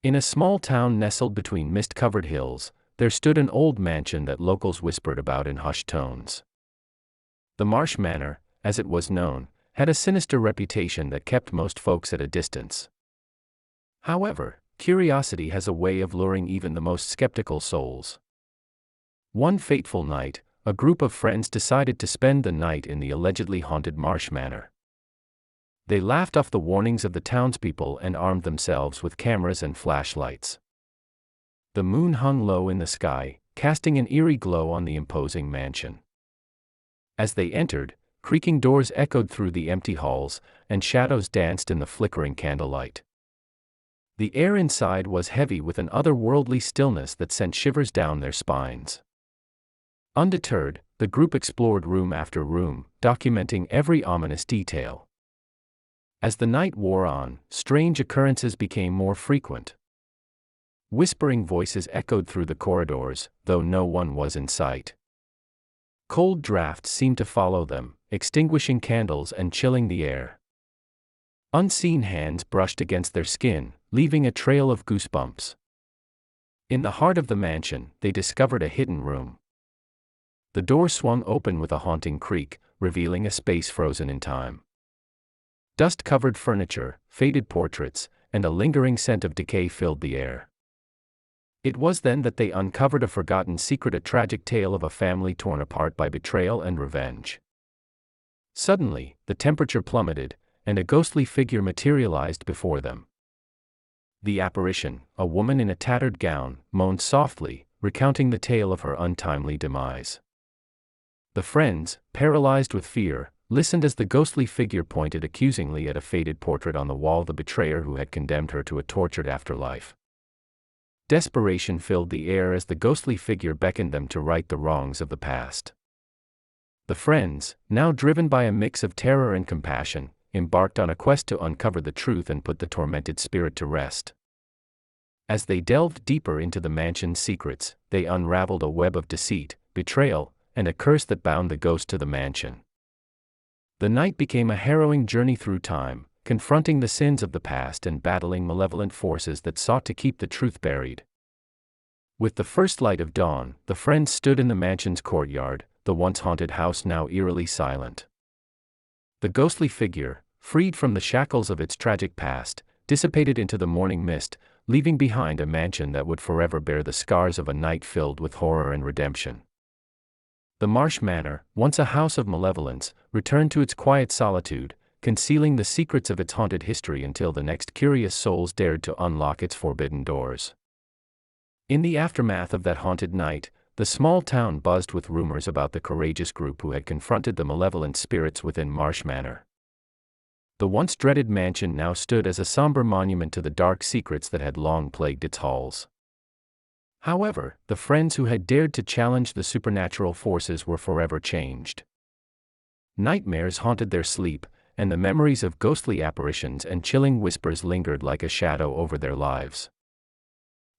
In a small town nestled between mist-covered hills, there stood an old mansion that locals whispered about in hushed tones. The Marsh Manor, as it was known, had a sinister reputation that kept most folks at a distance. However, curiosity has a way of luring even the most skeptical souls. One fateful night, a group of friends decided to spend the night in the allegedly haunted Marsh Manor. They laughed off the warnings of the townspeople and armed themselves with cameras and flashlights. The moon hung low in the sky, casting an eerie glow on the imposing mansion. As they entered, creaking doors echoed through the empty halls, and shadows danced in the flickering candlelight. The air inside was heavy with an otherworldly stillness that sent shivers down their spines. Undeterred, the group explored room after room, documenting every ominous detail. As the night wore on, strange occurrences became more frequent. Whispering voices echoed through the corridors, though no one was in sight. Cold drafts seemed to follow them, extinguishing candles and chilling the air. Unseen hands brushed against their skin, leaving a trail of goosebumps. In the heart of the mansion, they discovered a hidden room. The door swung open with a haunting creak, revealing a space frozen in time. Dust-covered furniture, faded portraits, and a lingering scent of decay filled the air. It was then that they uncovered a forgotten secret, a tragic tale of a family torn apart by betrayal and revenge. Suddenly, the temperature plummeted, and a ghostly figure materialized before them. The apparition, a woman in a tattered gown, moaned softly, recounting the tale of her untimely demise. The friends, paralyzed with fear, listened as the ghostly figure pointed accusingly at a faded portrait on the wall, the betrayer who had condemned her to a tortured afterlife. Desperation filled the air as the ghostly figure beckoned them to right the wrongs of the past. The friends, now driven by a mix of terror and compassion, embarked on a quest to uncover the truth and put the tormented spirit to rest. As they delved deeper into the mansion's secrets, they unraveled a web of deceit, betrayal, and a curse that bound the ghost to the mansion. The night became a harrowing journey through time, confronting the sins of the past and battling malevolent forces that sought to keep the truth buried. With the first light of dawn, the friends stood in the mansion's courtyard, the once haunted house now eerily silent. The ghostly figure, freed from the shackles of its tragic past, dissipated into the morning mist, leaving behind a mansion that would forever bear the scars of a night filled with horror and redemption. The Marsh Manor, once a house of malevolence, returned to its quiet solitude, concealing the secrets of its haunted history until the next curious souls dared to unlock its forbidden doors. In the aftermath of that haunted night, the small town buzzed with rumors about the courageous group who had confronted the malevolent spirits within Marsh Manor. The once dreaded mansion now stood as a somber monument to the dark secrets that had long plagued its halls. However, the friends who had dared to challenge the supernatural forces were forever changed. Nightmares haunted their sleep, and the memories of ghostly apparitions and chilling whispers lingered like a shadow over their lives.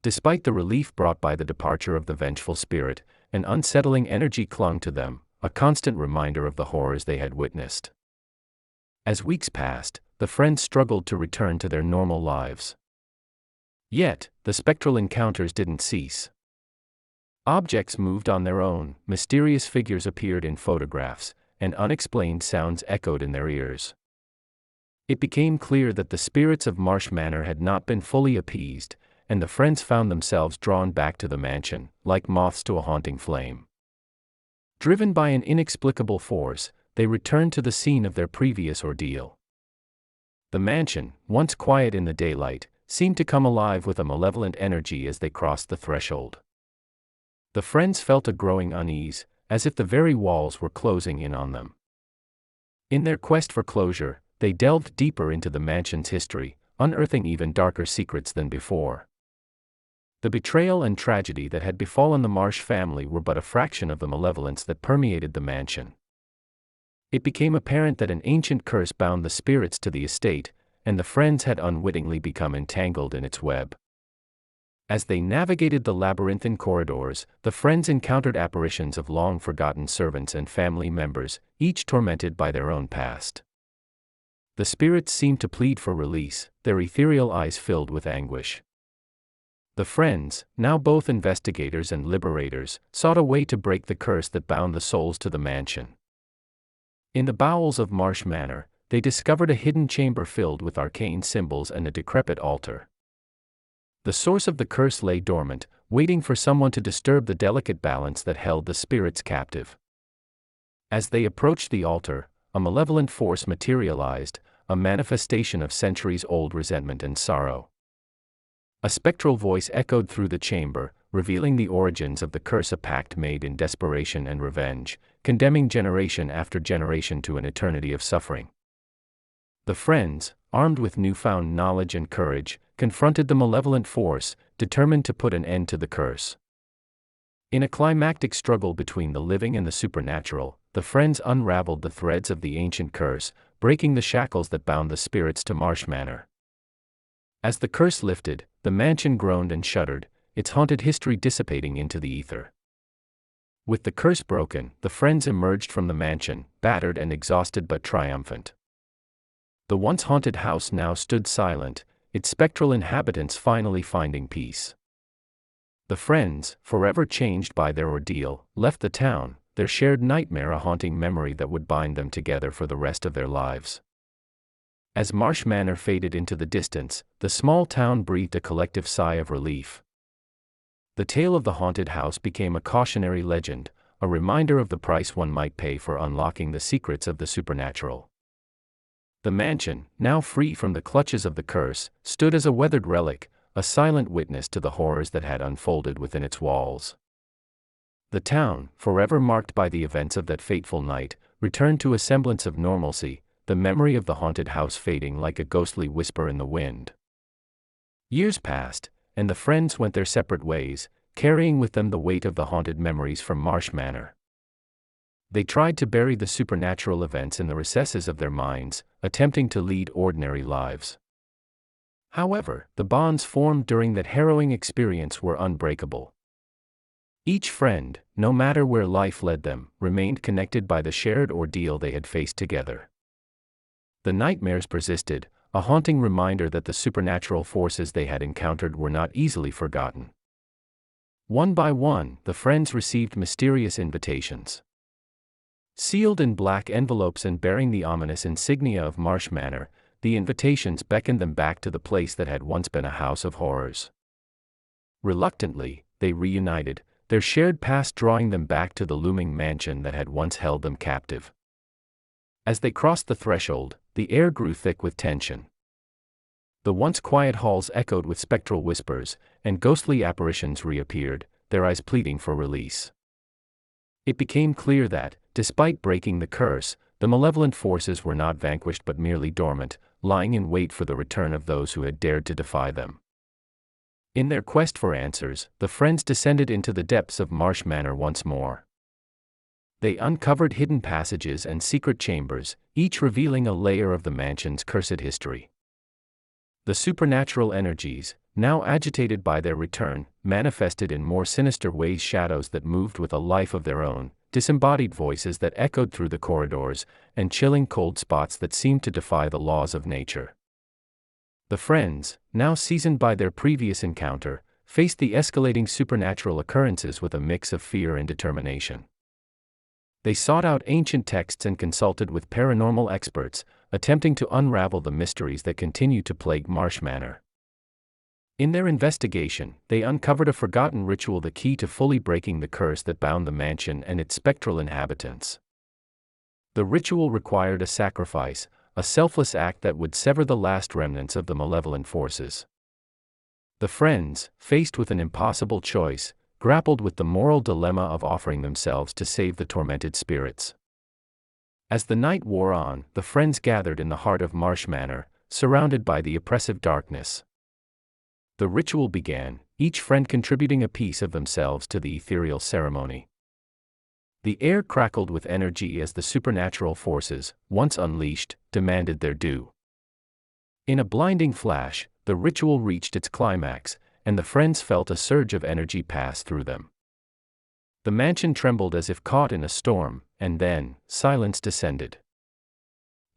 Despite the relief brought by the departure of the vengeful spirit, an unsettling energy clung to them, a constant reminder of the horrors they had witnessed. As weeks passed, the friends struggled to return to their normal lives. Yet, the spectral encounters didn't cease. Objects moved on their own, mysterious figures appeared in photographs, and unexplained sounds echoed in their ears. It became clear that the spirits of Marsh Manor had not been fully appeased, and the friends found themselves drawn back to the mansion, like moths to a haunting flame. Driven by an inexplicable force, they returned to the scene of their previous ordeal. The mansion, once quiet in the daylight, seemed to come alive with a malevolent energy as they crossed the threshold. The friends felt a growing unease, as if the very walls were closing in on them. In their quest for closure, they delved deeper into the mansion's history, unearthing even darker secrets than before. The betrayal and tragedy that had befallen the Marsh family were but a fraction of the malevolence that permeated the mansion. It became apparent that an ancient curse bound the spirits to the estate, and the friends had unwittingly become entangled in its web. As they navigated the labyrinthine corridors, the friends encountered apparitions of long-forgotten servants and family members, each tormented by their own past. The spirits seemed to plead for release, their ethereal eyes filled with anguish. The friends, now both investigators and liberators, sought a way to break the curse that bound the souls to the mansion. In the bowels of Marsh Manor, they discovered a hidden chamber filled with arcane symbols and a decrepit altar. The source of the curse lay dormant, waiting for someone to disturb the delicate balance that held the spirits captive. As they approached the altar, a malevolent force materialized, a manifestation of centuries-old resentment and sorrow. A spectral voice echoed through the chamber, revealing the origins of the curse, a pact made in desperation and revenge, condemning generation after generation to an eternity of suffering. The friends, armed with newfound knowledge and courage, confronted the malevolent force, determined to put an end to the curse. In a climactic struggle between the living and the supernatural, the friends unraveled the threads of the ancient curse, breaking the shackles that bound the spirits to Marsh Manor. As the curse lifted, the mansion groaned and shuddered, its haunted history dissipating into the ether. With the curse broken, the friends emerged from the mansion, battered and exhausted but triumphant. The once haunted house now stood silent, its spectral inhabitants finally finding peace. The friends, forever changed by their ordeal, left the town, their shared nightmare a haunting memory that would bind them together for the rest of their lives. As Marsh Manor faded into the distance, the small town breathed a collective sigh of relief. The tale of the haunted house became a cautionary legend, a reminder of the price one might pay for unlocking the secrets of the supernatural. The mansion, now free from the clutches of the curse, stood as a weathered relic, a silent witness to the horrors that had unfolded within its walls. The town, forever marked by the events of that fateful night, returned to a semblance of normalcy, the memory of the haunted house fading like a ghostly whisper in the wind. Years passed, and the friends went their separate ways, carrying with them the weight of the haunted memories from Marsh Manor. They tried to bury the supernatural events in the recesses of their minds, attempting to lead ordinary lives. However, the bonds formed during that harrowing experience were unbreakable. Each friend, no matter where life led them, remained connected by the shared ordeal they had faced together. The nightmares persisted, a haunting reminder that the supernatural forces they had encountered were not easily forgotten. One by one, the friends received mysterious invitations. Sealed in black envelopes and bearing the ominous insignia of Marsh Manor, the invitations beckoned them back to the place that had once been a house of horrors. Reluctantly, they reunited, their shared past drawing them back to the looming mansion that had once held them captive. As they crossed the threshold, the air grew thick with tension. The once quiet halls echoed with spectral whispers, and ghostly apparitions reappeared, their eyes pleading for release. It became clear that, despite breaking the curse, the malevolent forces were not vanquished but merely dormant, lying in wait for the return of those who had dared to defy them. In their quest for answers, the friends descended into the depths of Marsh Manor once more. They uncovered hidden passages and secret chambers, each revealing a layer of the mansion's cursed history. The supernatural energies, now agitated by their return, manifested in more sinister ways, shadows that moved with a life of their own, disembodied voices that echoed through the corridors, and chilling cold spots that seemed to defy the laws of nature. The friends, now seasoned by their previous encounter, faced the escalating supernatural occurrences with a mix of fear and determination. They sought out ancient texts and consulted with paranormal experts, attempting to unravel the mysteries that continue to plague Marsh Manor. In their investigation, they uncovered a forgotten ritual, the key to fully breaking the curse that bound the mansion and its spectral inhabitants. The ritual required a sacrifice, a selfless act that would sever the last remnants of the malevolent forces. The friends, faced with an impossible choice, grappled with the moral dilemma of offering themselves to save the tormented spirits. As the night wore on, the friends gathered in the heart of Marsh Manor, surrounded by the oppressive darkness. The ritual began, each friend contributing a piece of themselves to the ethereal ceremony. The air crackled with energy as the supernatural forces, once unleashed, demanded their due. In a blinding flash, the ritual reached its climax, and the friends felt a surge of energy pass through them. The mansion trembled as if caught in a storm, and then, silence descended.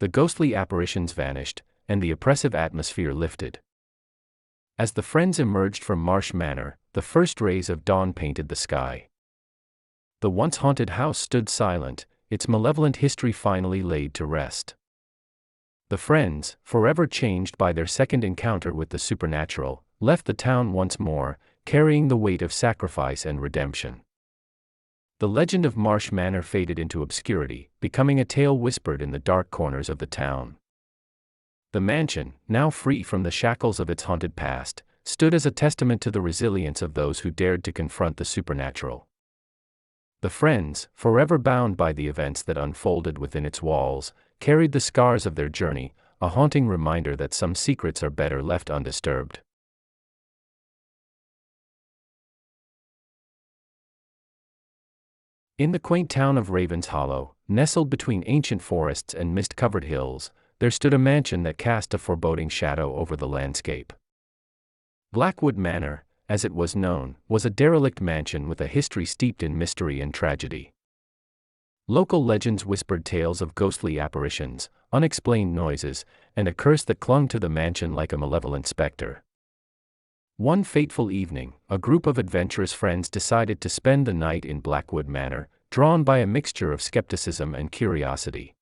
The ghostly apparitions vanished, and the oppressive atmosphere lifted. As the friends emerged from Marsh Manor, the first rays of dawn painted the sky. The once haunted house stood silent, its malevolent history finally laid to rest. The friends, forever changed by their second encounter with the supernatural, left the town once more, carrying the weight of sacrifice and redemption. The legend of Marsh Manor faded into obscurity, becoming a tale whispered in the dark corners of the town. The mansion, now free from the shackles of its haunted past, stood as a testament to the resilience of those who dared to confront the supernatural. The friends, forever bound by the events that unfolded within its walls, carried the scars of their journey, a haunting reminder that some secrets are better left undisturbed. In the quaint town of Raven's Hollow, nestled between ancient forests and mist-covered hills, there stood a mansion that cast a foreboding shadow over the landscape. Blackwood Manor, as it was known, was a derelict mansion with a history steeped in mystery and tragedy. Local legends whispered tales of ghostly apparitions, unexplained noises, and a curse that clung to the mansion like a malevolent specter. One fateful evening, a group of adventurous friends decided to spend the night in Blackwood Manor, drawn by a mixture of skepticism and curiosity.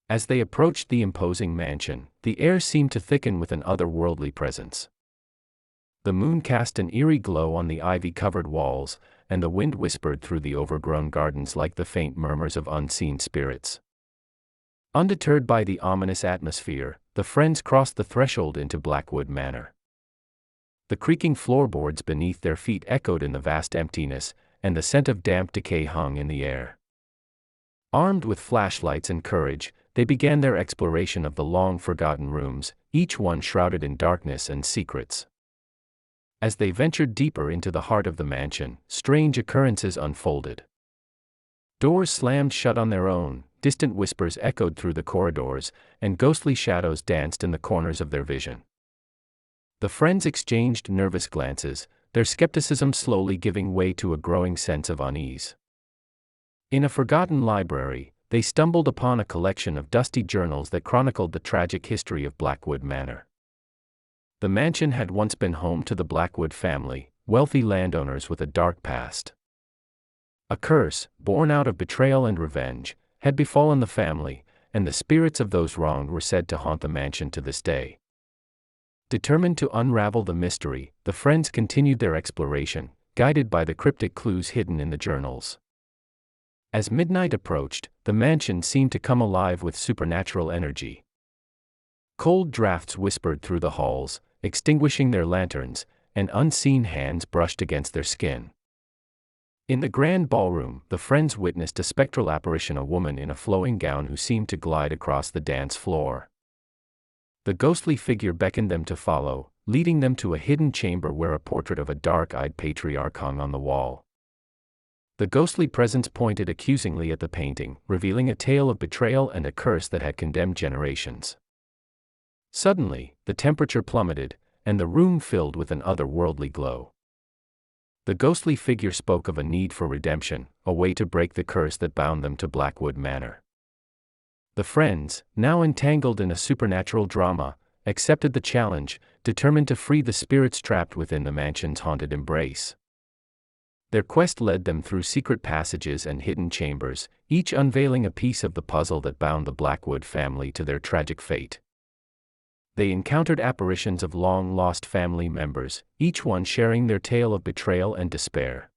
As they approached the imposing mansion, the air seemed to thicken with an otherworldly presence. The moon cast an eerie glow on the ivy-covered walls, and the wind whispered through the overgrown gardens like the faint murmurs of unseen spirits. Undeterred by the ominous atmosphere, the friends crossed the threshold into Blackwood Manor. The creaking floorboards beneath their feet echoed in the vast emptiness, and the scent of damp decay hung in the air. Armed with flashlights and courage, they began their exploration of the long-forgotten rooms, each one shrouded in darkness and secrets. As they ventured deeper into the heart of the mansion, strange occurrences unfolded. Doors slammed shut on their own, distant whispers echoed through the corridors, and ghostly shadows danced in the corners of their vision. The friends exchanged nervous glances, their skepticism slowly giving way to a growing sense of unease. In a forgotten library, they stumbled upon a collection of dusty journals that chronicled the tragic history of Blackwood Manor. The mansion had once been home to the Blackwood family, wealthy landowners with a dark past. A curse, born out of betrayal and revenge, had befallen the family, and the spirits of those wronged were said to haunt the mansion to this day. Determined to unravel the mystery, the friends continued their exploration, guided by the cryptic clues hidden in the journals. As midnight approached, the mansion seemed to come alive with supernatural energy. Cold drafts whispered through the halls, extinguishing their lanterns, and unseen hands brushed against their skin. In the grand ballroom, the friends witnessed a spectral apparition, a woman in a flowing gown who seemed to glide across the dance floor. The ghostly figure beckoned them to follow, leading them to a hidden chamber where a portrait of a dark-eyed patriarch hung on the wall. The ghostly presence pointed accusingly at the painting, revealing a tale of betrayal and a curse that had condemned generations. Suddenly, the temperature plummeted, and the room filled with an otherworldly glow. The ghostly figure spoke of a need for redemption, a way to break the curse that bound them to Blackwood Manor. The friends, now entangled in a supernatural drama, accepted the challenge, determined to free the spirits trapped within the mansion's haunted embrace. Their quest led them through secret passages and hidden chambers, each unveiling a piece of the puzzle that bound the Blackwood family to their tragic fate. They encountered apparitions of long-lost family members, each one sharing their tale of betrayal and despair.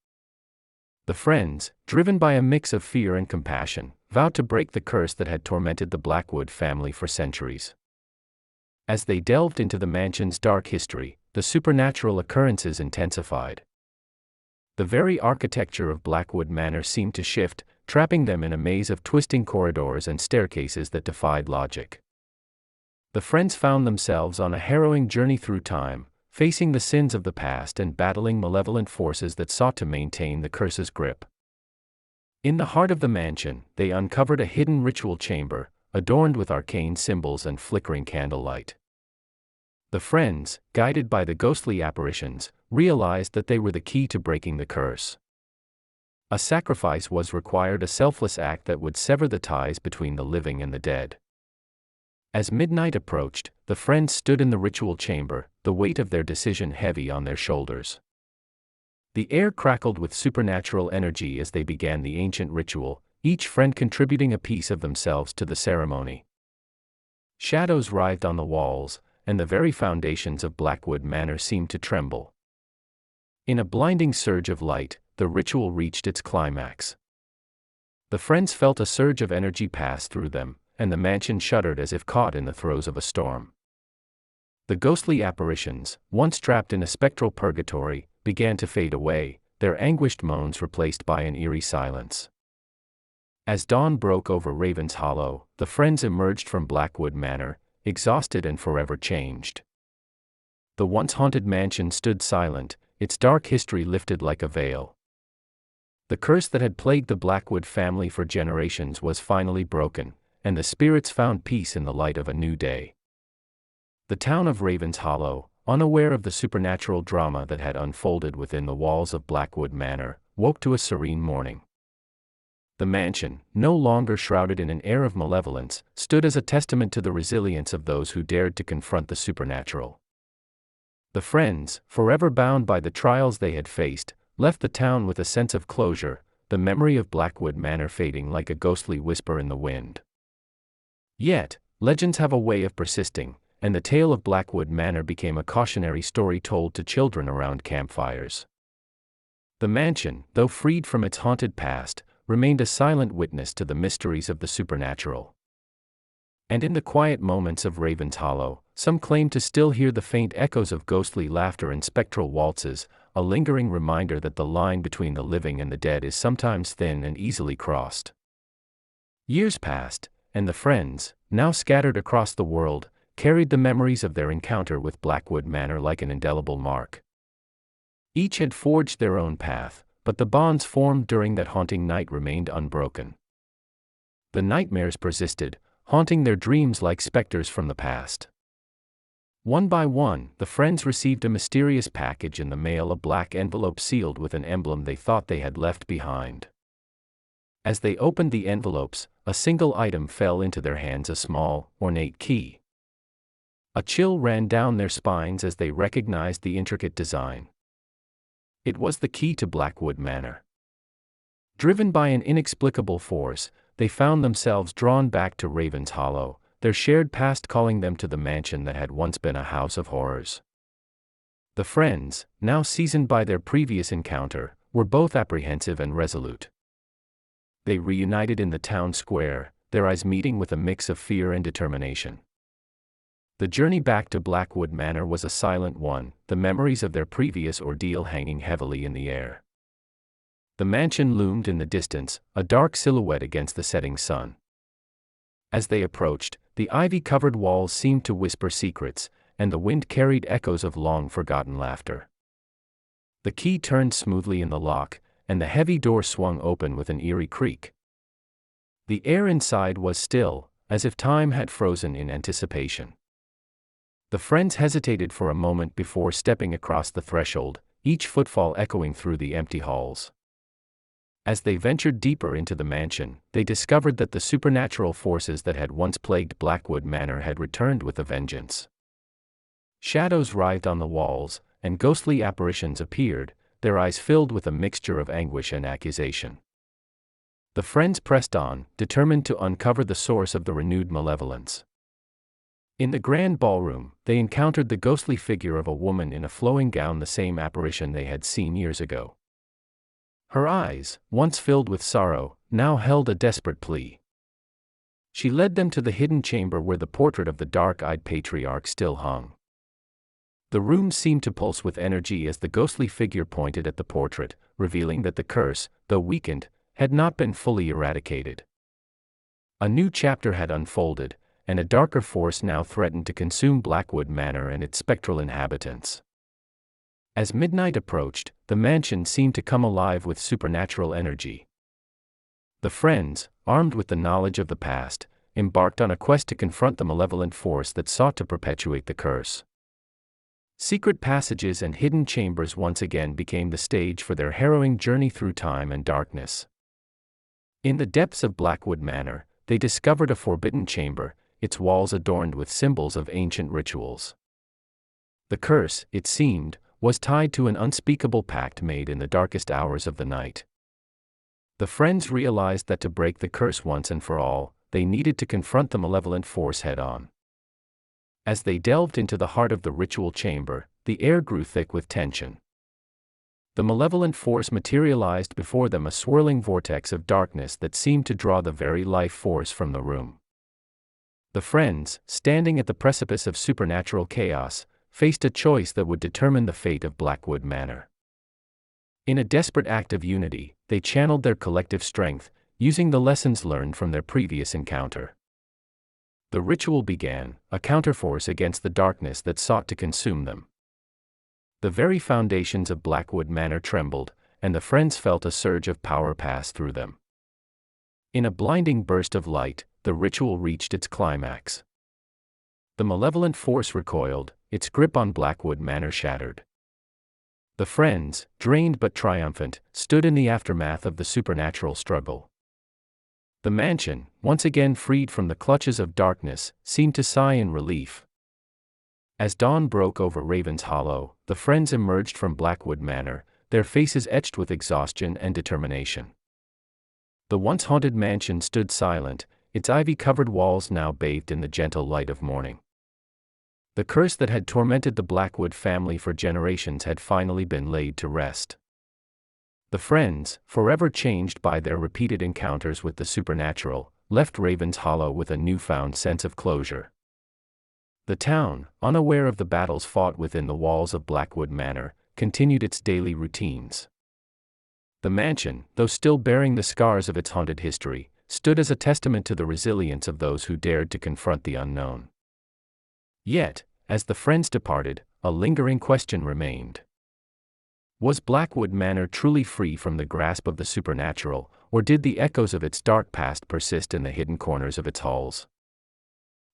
The friends, driven by a mix of fear and compassion, vowed to break the curse that had tormented the Blackwood family for centuries. As they delved into the mansion's dark history, the supernatural occurrences intensified. The very architecture of Blackwood Manor seemed to shift, trapping them in a maze of twisting corridors and staircases that defied logic. The friends found themselves on a harrowing journey through time, facing the sins of the past and battling malevolent forces that sought to maintain the curse's grip. In the heart of the mansion, they uncovered a hidden ritual chamber, adorned with arcane symbols and flickering candlelight. The friends, guided by the ghostly apparitions, realized that they were the key to breaking the curse. A sacrifice was required, a selfless act that would sever the ties between the living and the dead. As midnight approached, the friends stood in the ritual chamber, the weight of their decision heavy on their shoulders. The air crackled with supernatural energy as they began the ancient ritual, each friend contributing a piece of themselves to the ceremony. Shadows writhed on the walls, and the very foundations of Blackwood Manor seemed to tremble. In a blinding surge of light, the ritual reached its climax. The friends felt a surge of energy pass through them, and the mansion shuddered as if caught in the throes of a storm. The ghostly apparitions, once trapped in a spectral purgatory, began to fade away, their anguished moans replaced by an eerie silence. As dawn broke over Raven's Hollow, the friends emerged from Blackwood Manor, exhausted and forever changed. The once haunted mansion stood silent, its dark history lifted like a veil. The curse that had plagued the Blackwood family for generations was finally broken, and the spirits found peace in the light of a new day. The town of Raven's Hollow, unaware of the supernatural drama that had unfolded within the walls of Blackwood Manor, woke to a serene morning. The mansion, no longer shrouded in an air of malevolence, stood as a testament to the resilience of those who dared to confront the supernatural. The friends, forever bound by the trials they had faced, left the town with a sense of closure, the memory of Blackwood Manor fading like a ghostly whisper in the wind. Yet, legends have a way of persisting, and the tale of Blackwood Manor became a cautionary story told to children around campfires. The mansion, though freed from its haunted past, remained a silent witness to the mysteries of the supernatural. And in the quiet moments of Raven's Hollow, some claim to still hear the faint echoes of ghostly laughter and spectral waltzes, a lingering reminder that the line between the living and the dead is sometimes thin and easily crossed. Years passed, and the friends, now scattered across the world, carried the memories of their encounter with Blackwood Manor like an indelible mark. Each had forged their own path, but the bonds formed during that haunting night remained unbroken. The nightmares persisted, haunting their dreams like specters from the past. One by one, the friends received a mysterious package in the mail, a black envelope sealed with an emblem they thought they had left behind. As they opened the envelopes, a single item fell into their hands, a small, ornate key. A chill ran down their spines as they recognized the intricate design. It was the key to Blackwood Manor. Driven by an inexplicable force, they found themselves drawn back to Raven's Hollow, their shared past calling them to the mansion that had once been a house of horrors. The friends, now seasoned by their previous encounter, were both apprehensive and resolute. They reunited in the town square, their eyes meeting with a mix of fear and determination. The journey back to Blackwood Manor was a silent one, the memories of their previous ordeal hanging heavily in the air. The mansion loomed in the distance, a dark silhouette against the setting sun. As they approached, the ivy-covered walls seemed to whisper secrets, and the wind carried echoes of long-forgotten laughter. The key turned smoothly in the lock, and the heavy door swung open with an eerie creak. The air inside was still, as if time had frozen in anticipation. The friends hesitated for a moment before stepping across the threshold, each footfall echoing through the empty halls. As they ventured deeper into the mansion, they discovered that the supernatural forces that had once plagued Blackwood Manor had returned with a vengeance. Shadows writhed on the walls, and ghostly apparitions appeared, their eyes filled with a mixture of anguish and accusation. The friends pressed on, determined to uncover the source of the renewed malevolence. In the grand ballroom, they encountered the ghostly figure of a woman in a flowing gown, the same apparition they had seen years ago. Her eyes, once filled with sorrow, now held a desperate plea. She led them to the hidden chamber where the portrait of the dark-eyed patriarch still hung. The room seemed to pulse with energy as the ghostly figure pointed at the portrait, revealing that the curse, though weakened, had not been fully eradicated. A new chapter had unfolded, and a darker force now threatened to consume Blackwood Manor and its spectral inhabitants. As midnight approached, the mansion seemed to come alive with supernatural energy. The friends, armed with the knowledge of the past, embarked on a quest to confront the malevolent force that sought to perpetuate the curse. Secret passages and hidden chambers once again became the stage for their harrowing journey through time and darkness. In the depths of Blackwood Manor, they discovered a forbidden chamber, its walls adorned with symbols of ancient rituals. The curse, it seemed, was tied to an unspeakable pact made in the darkest hours of the night. The friends realized that to break the curse once and for all, they needed to confront the malevolent force head-on. As they delved into the heart of the ritual chamber, the air grew thick with tension. The malevolent force materialized before them, a swirling vortex of darkness that seemed to draw the very life force from the room. The friends, standing at the precipice of supernatural chaos, faced a choice that would determine the fate of Blackwood Manor. In a desperate act of unity, they channeled their collective strength, using the lessons learned from their previous encounter. The ritual began, a counterforce against the darkness that sought to consume them. The very foundations of Blackwood Manor trembled, and the friends felt a surge of power pass through them. In a blinding burst of light, the ritual reached its climax. The malevolent force recoiled, its grip on Blackwood Manor shattered. The friends, drained but triumphant, stood in the aftermath of the supernatural struggle. The mansion, once again freed from the clutches of darkness, seemed to sigh in relief. As dawn broke over Raven's Hollow, the friends emerged from Blackwood Manor, their faces etched with exhaustion and determination. The once haunted mansion stood silent, its ivy-covered walls now bathed in the gentle light of morning. The curse that had tormented the Blackwood family for generations had finally been laid to rest. The friends, forever changed by their repeated encounters with the supernatural, left Raven's Hollow with a newfound sense of closure. The town, unaware of the battles fought within the walls of Blackwood Manor, continued its daily routines. The mansion, though still bearing the scars of its haunted history, stood as a testament to the resilience of those who dared to confront the unknown. Yet, as the friends departed, a lingering question remained. Was Blackwood Manor truly free from the grasp of the supernatural, or did the echoes of its dark past persist in the hidden corners of its halls?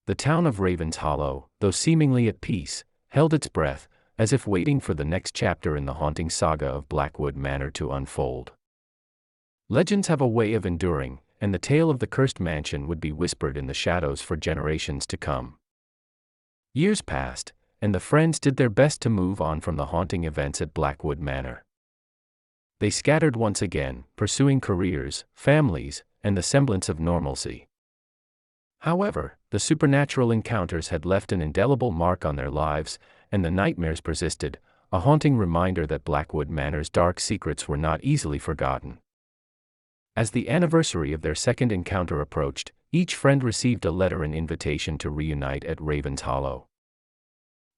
The town of Raven's Hollow, though seemingly at peace, held its breath, as if waiting for the next chapter in the haunting saga of Blackwood Manor to unfold. Legends have a way of enduring, and the tale of the cursed mansion would be whispered in the shadows for generations to come. Years passed, and the friends did their best to move on from the haunting events at Blackwood Manor. They scattered once again, pursuing careers, families, and the semblance of normalcy. However, the supernatural encounters had left an indelible mark on their lives, and the nightmares persisted, a haunting reminder that Blackwood Manor's dark secrets were not easily forgotten. As the anniversary of their second encounter approached, each friend received a letter and invitation to reunite at Raven's Hollow.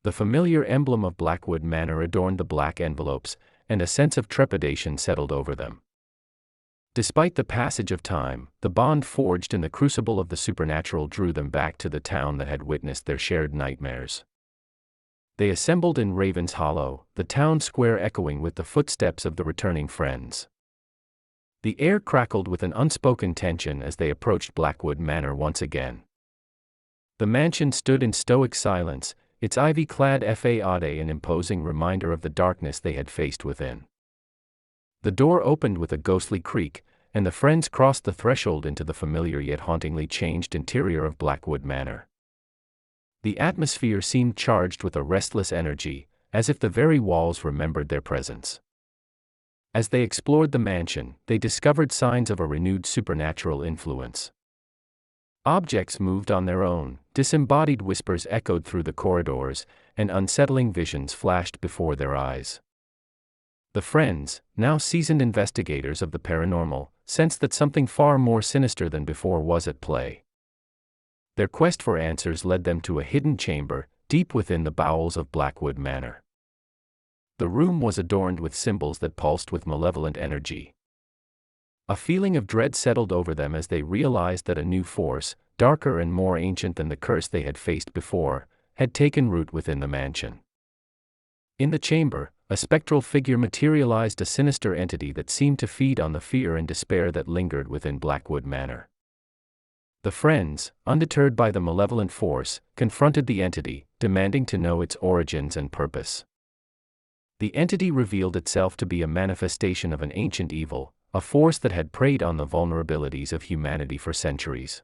The familiar emblem of Blackwood Manor adorned the black envelopes, and a sense of trepidation settled over them. Despite the passage of time, the bond forged in the crucible of the supernatural drew them back to the town that had witnessed their shared nightmares. They assembled in Raven's Hollow, the town square echoing with the footsteps of the returning friends. The air crackled with an unspoken tension as they approached Blackwood Manor once again. The mansion stood in stoic silence, its ivy-clad facade an imposing reminder of the darkness they had faced within. The door opened with a ghostly creak, and the friends crossed the threshold into the familiar yet hauntingly changed interior of Blackwood Manor. The atmosphere seemed charged with a restless energy, as if the very walls remembered their presence. As they explored the mansion, they discovered signs of a renewed supernatural influence. Objects moved on their own, disembodied whispers echoed through the corridors, and unsettling visions flashed before their eyes. The friends, now seasoned investigators of the paranormal, sensed that something far more sinister than before was at play. Their quest for answers led them to a hidden chamber, deep within the bowels of Blackwood Manor. The room was adorned with symbols that pulsed with malevolent energy. A feeling of dread settled over them as they realized that a new force, darker and more ancient than the curse they had faced before, had taken root within the mansion. In the chamber, a spectral figure materialized, a sinister entity that seemed to feed on the fear and despair that lingered within Blackwood Manor. The friends, undeterred by the malevolent force, confronted the entity, demanding to know its origins and purpose. The entity revealed itself to be a manifestation of an ancient evil, a force that had preyed on the vulnerabilities of humanity for centuries.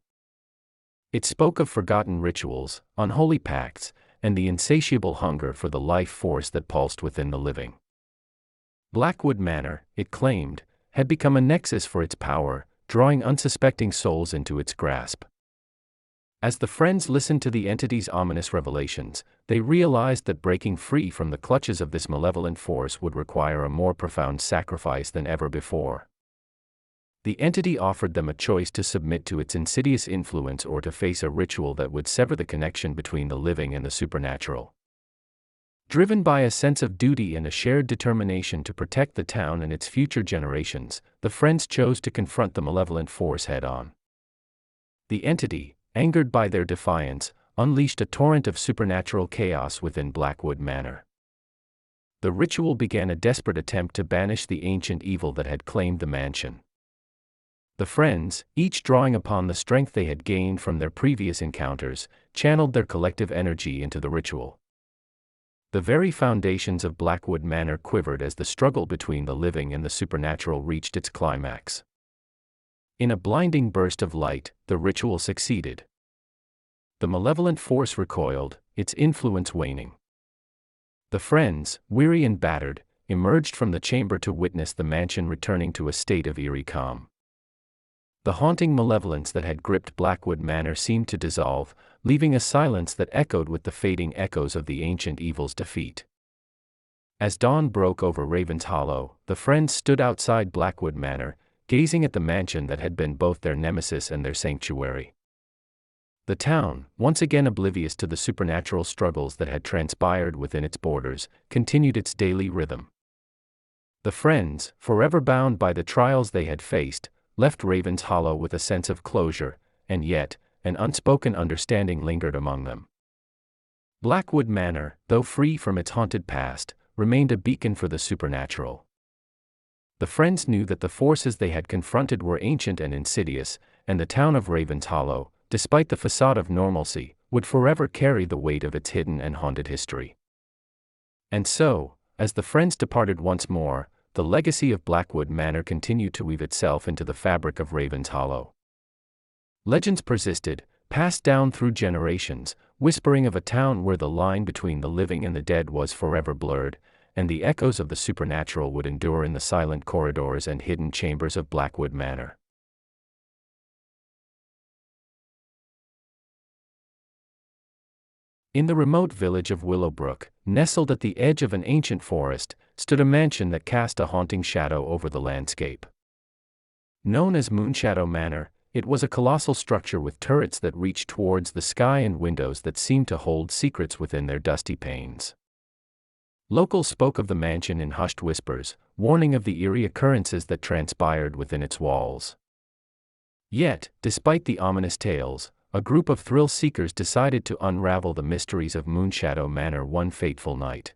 It spoke of forgotten rituals, unholy pacts, and the insatiable hunger for the life force that pulsed within the living. Blackwood Manor, it claimed, had become a nexus for its power, drawing unsuspecting souls into its grasp. As the friends listened to the entity's ominous revelations, they realized that breaking free from the clutches of this malevolent force would require a more profound sacrifice than ever before. The entity offered them a choice to submit to its insidious influence or to face a ritual that would sever the connection between the living and the supernatural. Driven by a sense of duty and a shared determination to protect the town and its future generations, the friends chose to confront the malevolent force head-on. The entity, angered by their defiance, unleashed a torrent of supernatural chaos within Blackwood Manor. The ritual began a desperate attempt to banish the ancient evil that had claimed the mansion. The friends, each drawing upon the strength they had gained from their previous encounters, channeled their collective energy into the ritual. The very foundations of Blackwood Manor quivered as the struggle between the living and the supernatural reached its climax. In a blinding burst of light, the ritual succeeded. The malevolent force recoiled, its influence waning. The friends, weary and battered, emerged from the chamber to witness the mansion returning to a state of eerie calm. The haunting malevolence that had gripped Blackwood Manor seemed to dissolve, leaving a silence that echoed with the fading echoes of the ancient evil's defeat. As dawn broke over Raven's Hollow, the friends stood outside Blackwood Manor, gazing at the mansion that had been both their nemesis and their sanctuary. The town, once again oblivious to the supernatural struggles that had transpired within its borders, continued its daily rhythm. The friends, forever bound by the trials they had faced, left Raven's Hollow with a sense of closure, and yet, an unspoken understanding lingered among them. Blackwood Manor, though free from its haunted past, remained a beacon for the supernatural. The friends knew that the forces they had confronted were ancient and insidious, and the town of Raven's Hollow, despite the facade of normalcy, would forever carry the weight of its hidden and haunted history. And so, as the friends departed once more, the legacy of Blackwood Manor continued to weave itself into the fabric of Raven's Hollow. Legends persisted, passed down through generations, whispering of a town where the line between the living and the dead was forever blurred, and the echoes of the supernatural would endure in the silent corridors and hidden chambers of Blackwood Manor. In the remote village of Willowbrook, nestled at the edge of an ancient forest, stood a mansion that cast a haunting shadow over the landscape. Known as Moonshadow Manor, it was a colossal structure with turrets that reached towards the sky and windows that seemed to hold secrets within their dusty panes. Locals spoke of the mansion in hushed whispers, warning of the eerie occurrences that transpired within its walls. Yet, despite the ominous tales, a group of thrill-seekers decided to unravel the mysteries of Moonshadow Manor one fateful night.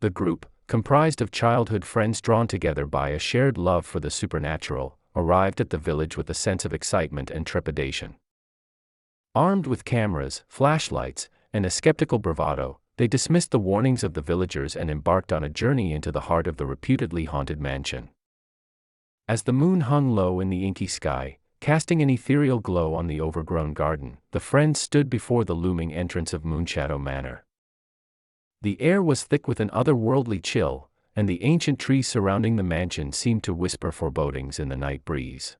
The group, comprised of childhood friends drawn together by a shared love for the supernatural, arrived at the village with a sense of excitement and trepidation. Armed with cameras, flashlights, and a skeptical bravado, they dismissed the warnings of the villagers and embarked on a journey into the heart of the reputedly haunted mansion. As the moon hung low in the inky sky, casting an ethereal glow on the overgrown garden, the friends stood before the looming entrance of Moonshadow Manor. The air was thick with an otherworldly chill, and the ancient trees surrounding the mansion seemed to whisper forebodings in the night breeze.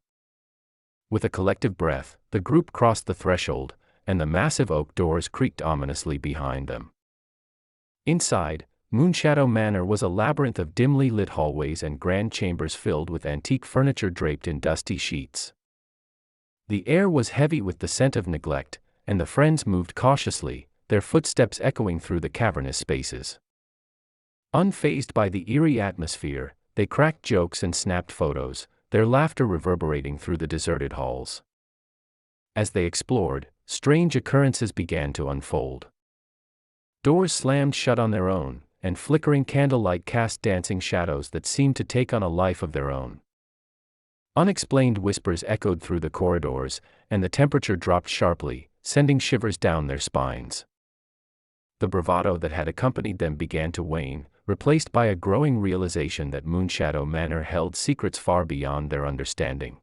With a collective breath, the group crossed the threshold, and the massive oak doors creaked ominously behind them. Inside, Moonshadow Manor was a labyrinth of dimly lit hallways and grand chambers filled with antique furniture draped in dusty sheets. The air was heavy with the scent of neglect, and the friends moved cautiously, their footsteps echoing through the cavernous spaces. Unfazed by the eerie atmosphere, they cracked jokes and snapped photos, their laughter reverberating through the deserted halls. As they explored, strange occurrences began to unfold. Doors slammed shut on their own, and flickering candlelight cast dancing shadows that seemed to take on a life of their own. Unexplained whispers echoed through the corridors, and the temperature dropped sharply, sending shivers down their spines. The bravado that had accompanied them began to wane, replaced by a growing realization that Moonshadow Manor held secrets far beyond their understanding.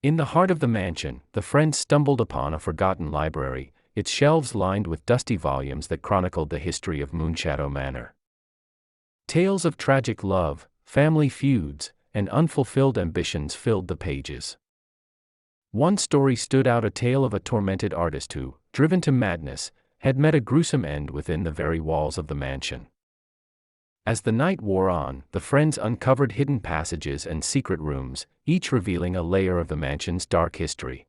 In the heart of the mansion, the friends stumbled upon a forgotten library, its shelves lined with dusty volumes that chronicled the history of Moonshadow Manor. Tales of tragic love, family feuds, and unfulfilled ambitions filled the pages. One story stood out, a tale of a tormented artist who, driven to madness, had met a gruesome end within the very walls of the mansion. As the night wore on, the friends uncovered hidden passages and secret rooms, each revealing a layer of the mansion's dark history.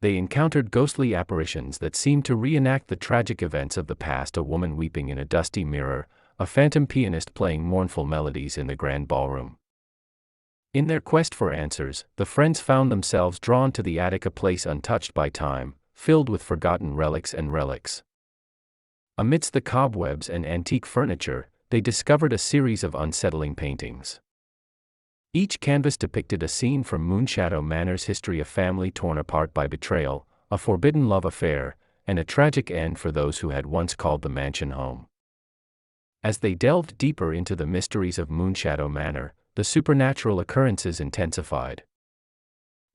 They encountered ghostly apparitions that seemed to reenact the tragic events of the past, a woman weeping in a dusty mirror, a phantom pianist playing mournful melodies in the grand ballroom. In their quest for answers, the friends found themselves drawn to the attic, a place untouched by time, filled with forgotten relics and relics. Amidst the cobwebs and antique furniture, they discovered a series of unsettling paintings. Each canvas depicted a scene from Moonshadow Manor's history, a family torn apart by betrayal, a forbidden love affair, and a tragic end for those who had once called the mansion home. As they delved deeper into the mysteries of Moonshadow Manor, the supernatural occurrences intensified.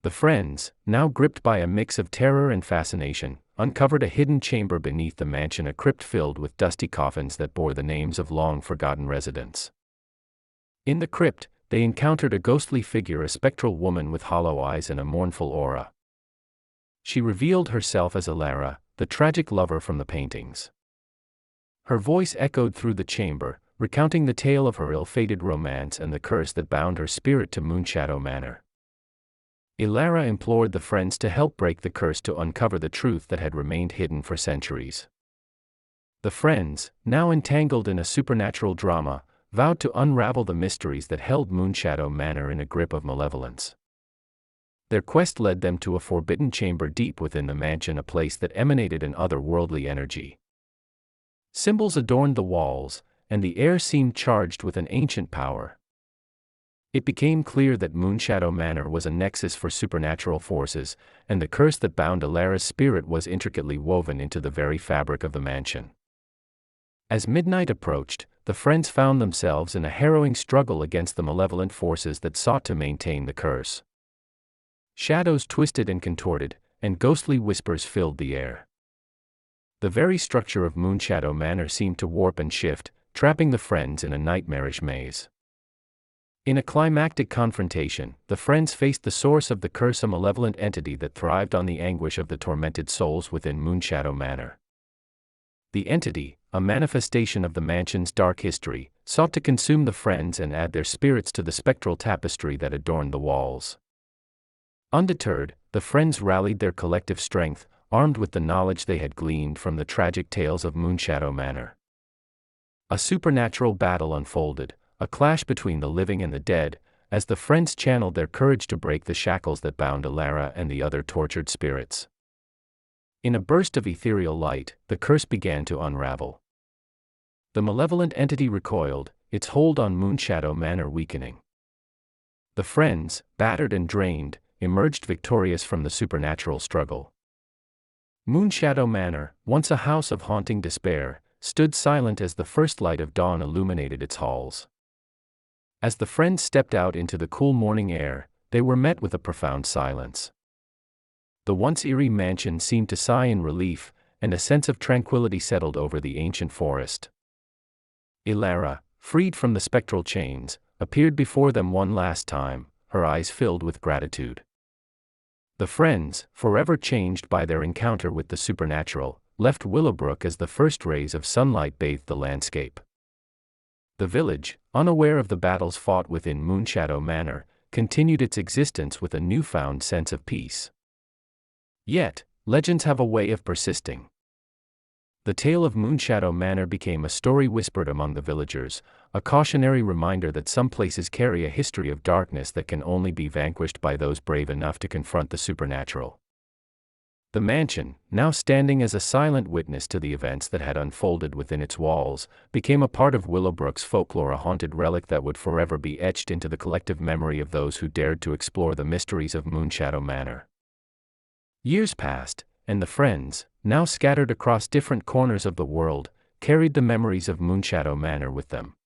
The friends, now gripped by a mix of terror and fascination, uncovered a hidden chamber beneath the mansion, a crypt filled with dusty coffins that bore the names of long-forgotten residents. In the crypt, they encountered a ghostly figure, a spectral woman with hollow eyes and a mournful aura. She revealed herself as Ilara, the tragic lover from the paintings. Her voice echoed through the chamber, recounting the tale of her ill-fated romance and the curse that bound her spirit to Moonshadow Manor. Ilara implored the friends to help break the curse, to uncover the truth that had remained hidden for centuries. The friends, now entangled in a supernatural drama, vowed to unravel the mysteries that held Moonshadow Manor in a grip of malevolence. Their quest led them to a forbidden chamber deep within the mansion, a place that emanated an otherworldly energy. Symbols adorned the walls, and the air seemed charged with an ancient power. It became clear that Moonshadow Manor was a nexus for supernatural forces, and the curse that bound Ilara's spirit was intricately woven into the very fabric of the mansion. As midnight approached, the friends found themselves in a harrowing struggle against the malevolent forces that sought to maintain the curse. Shadows twisted and contorted, and ghostly whispers filled the air. The very structure of Moonshadow Manor seemed to warp and shift, trapping the friends in a nightmarish maze. In a climactic confrontation, the friends faced the source of the curse, a malevolent entity that thrived on the anguish of the tormented souls within Moonshadow Manor. The entity, a manifestation of the mansion's dark history, sought to consume the friends and add their spirits to the spectral tapestry that adorned the walls. Undeterred, the friends rallied their collective strength, armed with the knowledge they had gleaned from the tragic tales of Moonshadow Manor. A supernatural battle unfolded, a clash between the living and the dead, as the friends channeled their courage to break the shackles that bound Ilara and the other tortured spirits. In a burst of ethereal light, the curse began to unravel. The malevolent entity recoiled, its hold on Moonshadow Manor weakening. The friends, battered and drained, emerged victorious from the supernatural struggle. Moonshadow Manor, once a house of haunting despair, stood silent as the first light of dawn illuminated its halls. As the friends stepped out into the cool morning air, they were met with a profound silence. The once eerie mansion seemed to sigh in relief, and a sense of tranquility settled over the ancient forest. Ilara, freed from the spectral chains, appeared before them one last time, her eyes filled with gratitude. The friends, forever changed by their encounter with the supernatural, left Willowbrook as the first rays of sunlight bathed the landscape. The village, unaware of the battles fought within Moonshadow Manor, continued its existence with a newfound sense of peace. Yet, legends have a way of persisting. The tale of Moonshadow Manor became a story whispered among the villagers, a cautionary reminder that some places carry a history of darkness that can only be vanquished by those brave enough to confront the supernatural. The mansion, now standing as a silent witness to the events that had unfolded within its walls, became a part of Willowbrook's folklore, a haunted relic that would forever be etched into the collective memory of those who dared to explore the mysteries of Moonshadow Manor. Years passed, and the friends, now scattered across different corners of the world, carried the memories of Moonshadow Manor with them.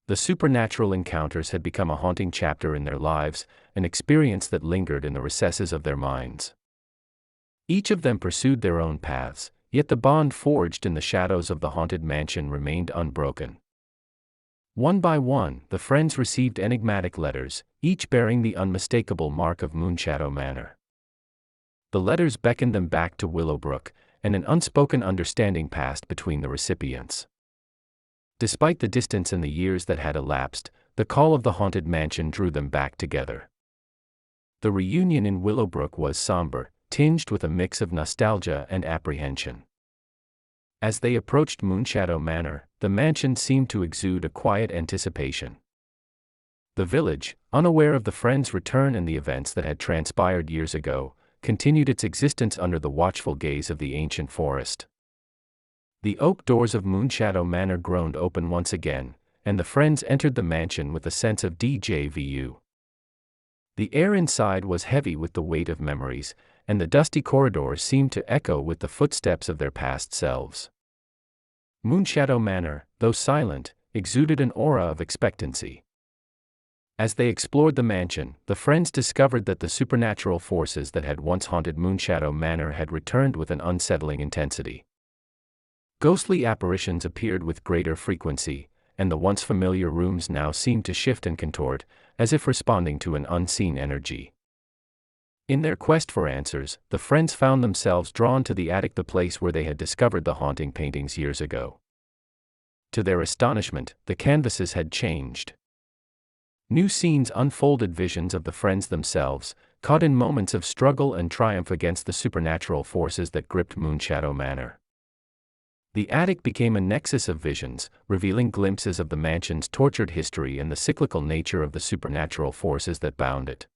The supernatural encounters had become a haunting chapter in their lives, an experience that lingered in the recesses of their minds. Each of them pursued their own paths, yet the bond forged in the shadows of the haunted mansion remained unbroken. One by one, the friends received enigmatic letters, each bearing the unmistakable mark of Moonshadow Manor. The letters beckoned them back to Willowbrook, and an unspoken understanding passed between the recipients. Despite the distance and the years that had elapsed, the call of the haunted mansion drew them back together. The reunion in Willowbrook was somber, tinged with a mix of nostalgia and apprehension. As they approached Moonshadow Manor, the mansion seemed to exude a quiet anticipation. The village, unaware of the friends' return and the events that had transpired years ago, continued its existence under the watchful gaze of the ancient forest. The oak doors of Moonshadow Manor groaned open once again, and the friends entered the mansion with a sense of déjà vu. The air inside was heavy with the weight of memories, and the dusty corridors seemed to echo with the footsteps of their past selves. Moonshadow Manor, though silent, exuded an aura of expectancy. As they explored the mansion, the friends discovered that the supernatural forces that had once haunted Moonshadow Manor had returned with an unsettling intensity. Ghostly apparitions appeared with greater frequency, and the once familiar rooms now seemed to shift and contort, as if responding to an unseen energy. In their quest for answers, the friends found themselves drawn to the attic, the place where they had discovered the haunting paintings years ago. To their astonishment, the canvases had changed. New scenes unfolded, visions of the friends themselves, caught in moments of struggle and triumph against the supernatural forces that gripped Moonshadow Manor. The attic became a nexus of visions, revealing glimpses of the mansion's tortured history and the cyclical nature of the supernatural forces that bound it.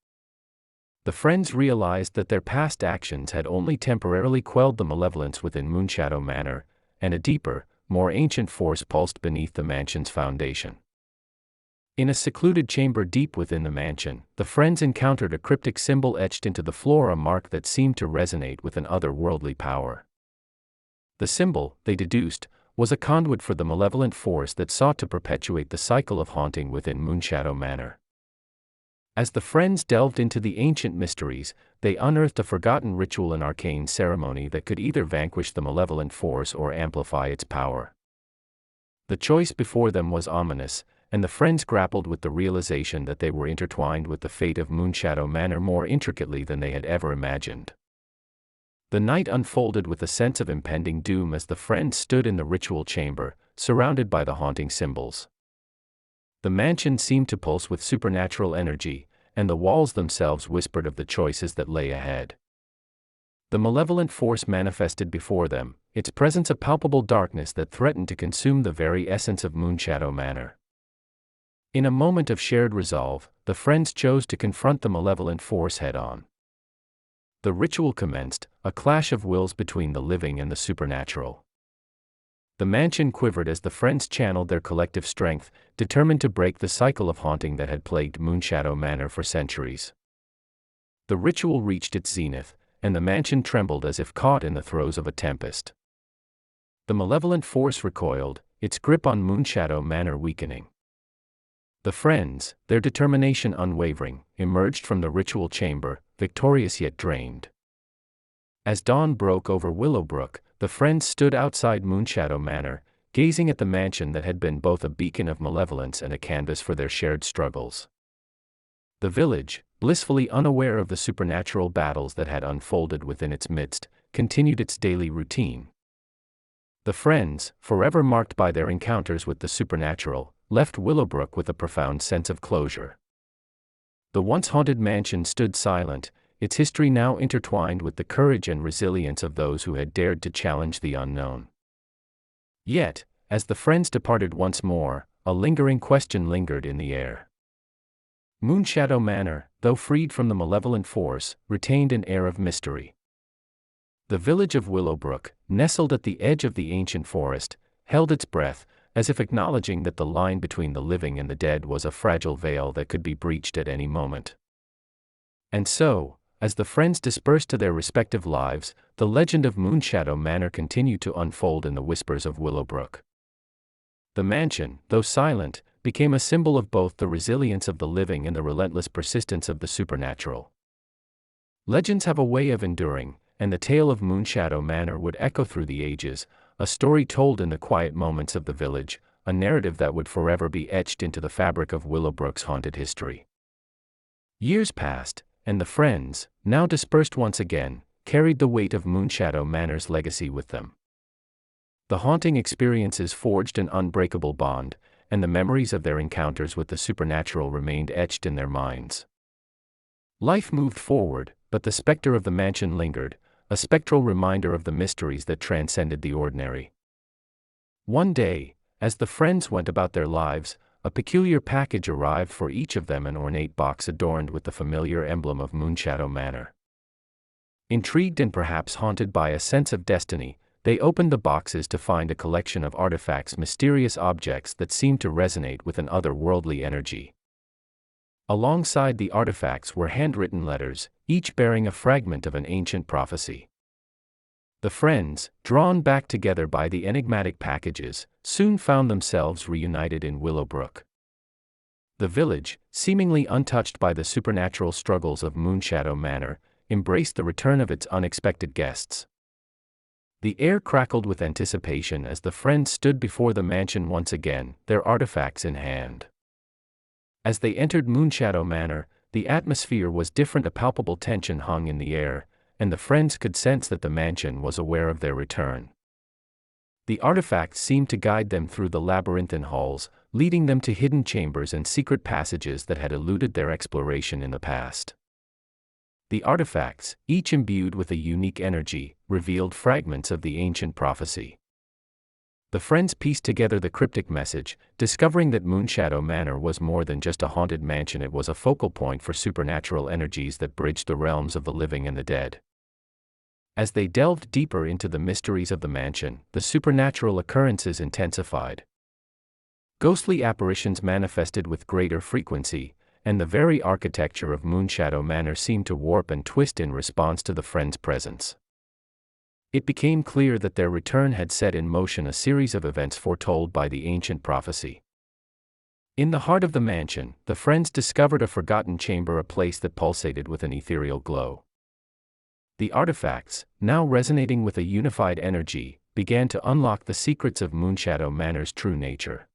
The friends realized that their past actions had only temporarily quelled the malevolence within Moonshadow Manor, and a deeper, more ancient force pulsed beneath the mansion's foundation. In a secluded chamber deep within the mansion, the friends encountered a cryptic symbol etched into the floor, a mark that seemed to resonate with an otherworldly power. The symbol, they deduced, was a conduit for the malevolent force that sought to perpetuate the cycle of haunting within Moonshadow Manor. As the friends delved into the ancient mysteries, they unearthed a forgotten ritual, and arcane ceremony that could either vanquish the malevolent force or amplify its power. The choice before them was ominous, and the friends grappled with the realization that they were intertwined with the fate of Moonshadow Manor more intricately than they had ever imagined. The night unfolded with a sense of impending doom as the friends stood in the ritual chamber, surrounded by the haunting symbols. The mansion seemed to pulse with supernatural energy, and the walls themselves whispered of the choices that lay ahead. The malevolent force manifested before them, its presence a palpable darkness that threatened to consume the very essence of Moonshadow Manor. In a moment of shared resolve, the friends chose to confront the malevolent force head-on. The ritual commenced, a clash of wills between the living and the supernatural. The mansion quivered as the friends channeled their collective strength, determined to break the cycle of haunting that had plagued Moonshadow Manor for centuries. The ritual reached its zenith, and the mansion trembled as if caught in the throes of a tempest. The malevolent force recoiled, its grip on Moonshadow Manor weakening. The friends, their determination unwavering, emerged from the ritual chamber, victorious yet drained. As dawn broke over Willowbrook, the friends stood outside Moonshadow Manor, gazing at the mansion that had been both a beacon of malevolence and a canvas for their shared struggles. The village, blissfully unaware of the supernatural battles that had unfolded within its midst, continued its daily routine. The friends, forever marked by their encounters with the supernatural, left Willowbrook with a profound sense of closure. The once haunted mansion stood silent, its history now intertwined with the courage and resilience of those who had dared to challenge the unknown. Yet, as the friends departed once more, a lingering question lingered in the air. Moonshadow Manor, though freed from the malevolent force, retained an air of mystery. The village of Willowbrook, nestled at the edge of the ancient forest, held its breath, as if acknowledging that the line between the living and the dead was a fragile veil that could be breached at any moment. And so, as the friends dispersed to their respective lives, the legend of Moonshadow Manor continued to unfold in the whispers of Willowbrook. The mansion, though silent, became a symbol of both the resilience of the living and the relentless persistence of the supernatural. Legends have a way of enduring, and the tale of Moonshadow Manor would echo through the ages, a story told in the quiet moments of the village, a narrative that would forever be etched into the fabric of Willowbrook's haunted history. Years passed, and the friends, now dispersed once again, carried the weight of Moonshadow Manor's legacy with them. The haunting experiences forged an unbreakable bond, and the memories of their encounters with the supernatural remained etched in their minds. Life moved forward, but the specter of the mansion lingered, a spectral reminder of the mysteries that transcended the ordinary. One day, as the friends went about their lives, a peculiar package arrived for each of them, an ornate box adorned with the familiar emblem of Moonshadow Manor. Intrigued and perhaps haunted by a sense of destiny, they opened the boxes to find a collection of artifacts, mysterious objects that seemed to resonate with an otherworldly energy. Alongside the artifacts were handwritten letters, each bearing a fragment of an ancient prophecy. The friends, drawn back together by the enigmatic packages, soon found themselves reunited in Willowbrook. The village, seemingly untouched by the supernatural struggles of Moonshadow Manor, embraced the return of its unexpected guests. The air crackled with anticipation as the friends stood before the mansion once again, their artifacts in hand. As they entered Moonshadow Manor, the atmosphere was different. A palpable tension hung in the air, and the friends could sense that the mansion was aware of their return. The artifacts seemed to guide them through the labyrinthine halls, leading them to hidden chambers and secret passages that had eluded their exploration in the past. The artifacts, each imbued with a unique energy, revealed fragments of the ancient prophecy. The friends pieced together the cryptic message, discovering that Moonshadow Manor was more than just a haunted mansion. It was a focal point for supernatural energies that bridged the realms of the living and the dead. As they delved deeper into the mysteries of the mansion, the supernatural occurrences intensified. Ghostly apparitions manifested with greater frequency, and the very architecture of Moonshadow Manor seemed to warp and twist in response to the friends' presence. It became clear that their return had set in motion a series of events foretold by the ancient prophecy. In the heart of the mansion, the friends discovered a forgotten chamber, a place that pulsated with an ethereal glow. The artifacts, now resonating with a unified energy, began to unlock the secrets of Moonshadow Manor's true nature.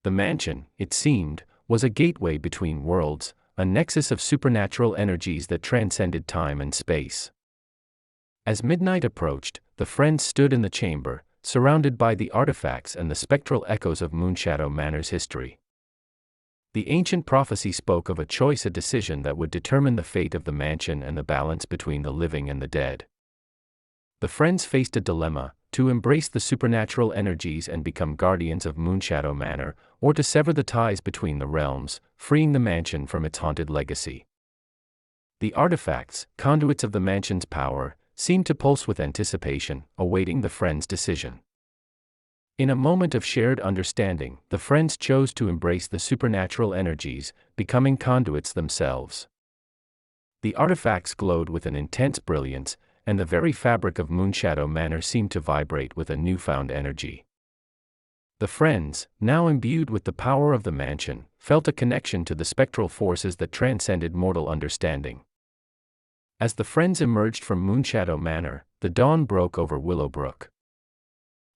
The mansion, it seemed, was a gateway between worlds, a nexus of supernatural energies that transcended time and space. As midnight approached, the friends stood in the chamber, surrounded by the artifacts and the spectral echoes of Moonshadow Manor's history. The ancient prophecy spoke of a choice, a decision that would determine the fate of the mansion and the balance between the living and the dead. The friends faced a dilemma: to embrace the supernatural energies and become guardians of Moonshadow Manor, or to sever the ties between the realms, freeing the mansion from its haunted legacy. The artifacts, conduits of the mansion's power, seemed to pulse with anticipation, awaiting the friends' decision. In a moment of shared understanding, the friends chose to embrace the supernatural energies, becoming conduits themselves. The artifacts glowed with an intense brilliance, and the very fabric of Moonshadow Manor seemed to vibrate with a newfound energy. The friends, now imbued with the power of the mansion, felt a connection to the spectral forces that transcended mortal understanding. As the friends emerged from Moonshadow Manor, the dawn broke over Willowbrook.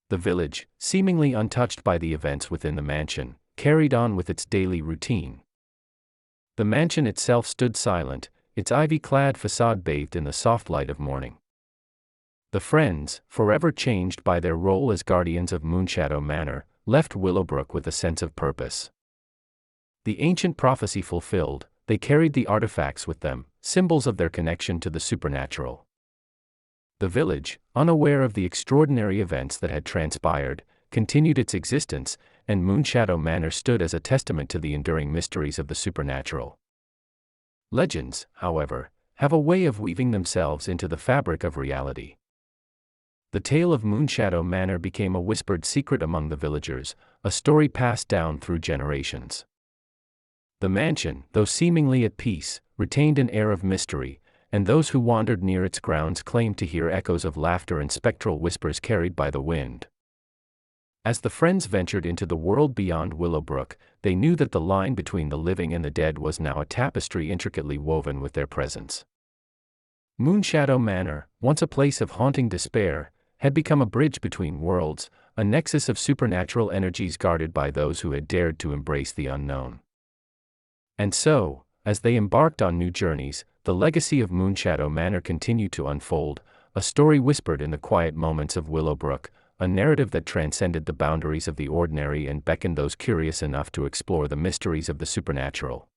The village, seemingly untouched by the events within the mansion, carried on with its daily routine. The mansion itself stood silent, its ivy-clad facade bathed in the soft light of morning. The friends, forever changed by their role as guardians of Moonshadow Manor, left Willowbrook with a sense of purpose. The ancient prophecy fulfilled, they carried the artifacts with them, symbols of their connection to the supernatural. The village, unaware of the extraordinary events that had transpired, continued its existence, and Moonshadow Manor stood as a testament to the enduring mysteries of the supernatural. Legends, however, have a way of weaving themselves into the fabric of reality. The tale of Moonshadow Manor became a whispered secret among the villagers, a story passed down through generations. The mansion, though seemingly at peace, retained an air of mystery, and those who wandered near its grounds claimed to hear echoes of laughter and spectral whispers carried by the wind. As the friends ventured into the world beyond Willowbrook, they knew that the line between the living and the dead was now a tapestry intricately woven with their presence. Moonshadow Manor, once a place of haunting despair, had become a bridge between worlds, a nexus of supernatural energies guarded by those who had dared to embrace the unknown. And so, as they embarked on new journeys, the legacy of Moonshadow Manor continued to unfold, a story whispered in the quiet moments of Willowbrook, a narrative that transcended the boundaries of the ordinary and beckoned those curious enough to explore the mysteries of the supernatural.